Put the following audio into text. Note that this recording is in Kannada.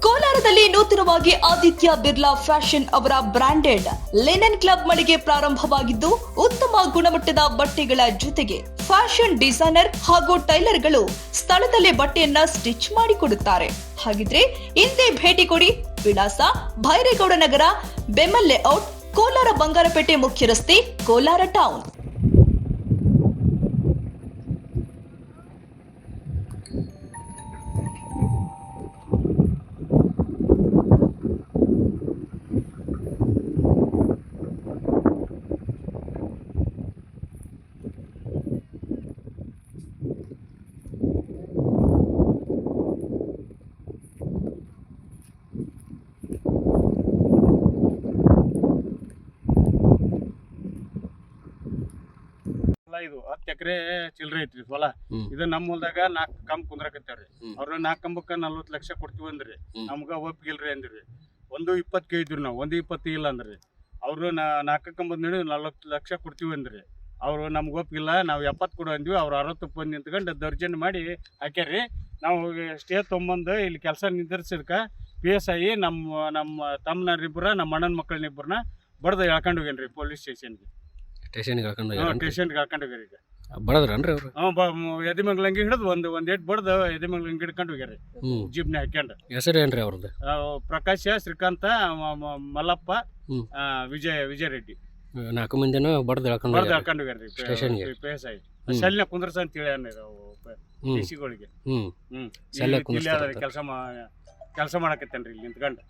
ಕೋಲಾರದಲ್ಲಿ ನೂತನವಾಗಿ ಆದಿತ್ಯ ಬಿರ್ಲಾ ಫ್ಯಾಷನ್ ಅವರ ಬ್ರಾಂಡೆಡ್ ಲಿನೆನ್ ಕ್ಲಬ್ ಮಳಿಗೆ ಪ್ರಾರಂಭವಾಗಿದ್ದು, ಉತ್ತಮ ಗುಣಮಟ್ಟದ ಬಟ್ಟೆಗಳ ಜೊತೆಗೆ ಫ್ಯಾಷನ್ ಡಿಸೈನರ್ ಹಾಗೂ ಟೈಲರ್ಗಳು ಸ್ಥಳದಲ್ಲೇ ಬಟ್ಟೆಯನ್ನ ಸ್ಟಿಚ್ ಮಾಡಿಕೊಡುತ್ತಾರೆ. ಹಾಗಿದ್ರೆ ಹಿಂದೆ ಭೇಟಿ ಕೊಡಿ. ವಿಳಾಸ ಭೈರೇಗೌಡ ನಗರ, ಬೆಮ್ಮಲ್ ಲೇಔಟ್, ಕೋಲಾರ ಬಂಗಾರಪೇಟೆ ಮುಖ್ಯ ರಸ್ತೆ, ಕೋಲಾರ ಟೌನ್. ಇದು 10 ಎಕರೆ ಚಿಲ್ಲರೆ ಐತ್ರಿ ಹೊಲ. ಇದು ನಮ್ಮ ಹೊಲದಾಗ 4 ಕಂಬ ಕುಂದ್ರಕತ್ತಾರ್ರಿ. ಅವ್ರ 4 ಕಂಬಕ್ಕೆ 40 ಲಕ್ಷ ಕೊಡ್ತೀವಿ ಅಂದ್ರಿ. ನಮ್ಗ ಒಪ್ಪಿಗಿಲ್ರಿ ಅಂದ್ರಿ. 1.20 ಕೇಳಿದ್ರಿ ನಾವು, 1.20 ಇಲ್ಲ ಅಂದ್ರಿ. ಅವ್ರು 4 ಕಂಬದ ನೋಡಿ 40 ಲಕ್ಷ ಕೊಡ್ತೀವಿ ಅಂದ್ರಿ. ಅವ್ರು ನಮ್ಗೆ ಒಪ್ಪಿಗಿಲ್ಲ, ನಾವು 70 ಕೊಡು ಅಂದ್ವಿ. ಅವ್ರು 60 ಬಂದು ನಿಂತ್ಕೊಂಡು ದೌರ್ಜನ್ಯ ಮಾಡಿ ಹಾಕ್ಯಾರ್ರಿ. ನಾವು ಸ್ಟೇ ತೊಗೊಂಬಂದು ಇಲ್ಲಿ ಕೆಲಸ ನಿರ್ಧರಿಸಿದ್ಕ PSI ನಮ್ಮ ತಮ್ಮನರಿಬ್ಬರ ನಮ್ಮ ಅಣ್ಣನ ಮಕ್ಕಳನ್ನಿಬ್ಬರನ್ನ ಬಡ್ದು ಎಳ್ಕೊಂಡು ಹೋಗ್ಯಾನ್ರಿ ಪೊಲೀಸ್ ಸ್ಟೇಷನ್ಗೆ. ಸ್ಟೇಷನ್ಗೆ ಹಾಕೊಂಡು ಹೋಗ್ಯಾರ. ಈಗ ಬಡದ್ರನ್ರಿ ಅವ್ರು? ಎದಿಮಂಗ್ಲಂಗಿ ಹಿಡಿದು ಒಂದ್ ಏಟ್ ಬಡ್ದು ಎದಿಮಂಗ್ಲಂಗಿ ಹಿಡ್ಕೊಂಡು ಹೋಗ್ಯಾರ ಜೀಪ್ನ ಹಾಕ್ಯಂಡು. ಹೆಸರು ಏನ್ರಿ ಅವ್ರದ್ದು? ಪ್ರಕಾಶ, ಶ್ರೀಕಾಂತ, ಮಲ್ಲಪ್ಪ, ವಿಜಯ ರೆಡ್ಡಿ. 4 ಮಂದಿನ ಬಡ್ದು ಎಳ್ಕೊಂಡು ಹೋಗ್ಯಾರ್ರಿ ಸ್ಟೇಷನ್ಗೆ. PSI ಸೆಲ್ನ ಕುಂದ್ರಸ ಅಂತ ಹೇಳಿ ಡಿಸಿಗಳಿಗೆ ಕೆಲಸ ಮಾಡಕತ್ತೇನ್ರಿ ಇಲ್ಲಿ ನಿಂತ್ಕೊಂಡು.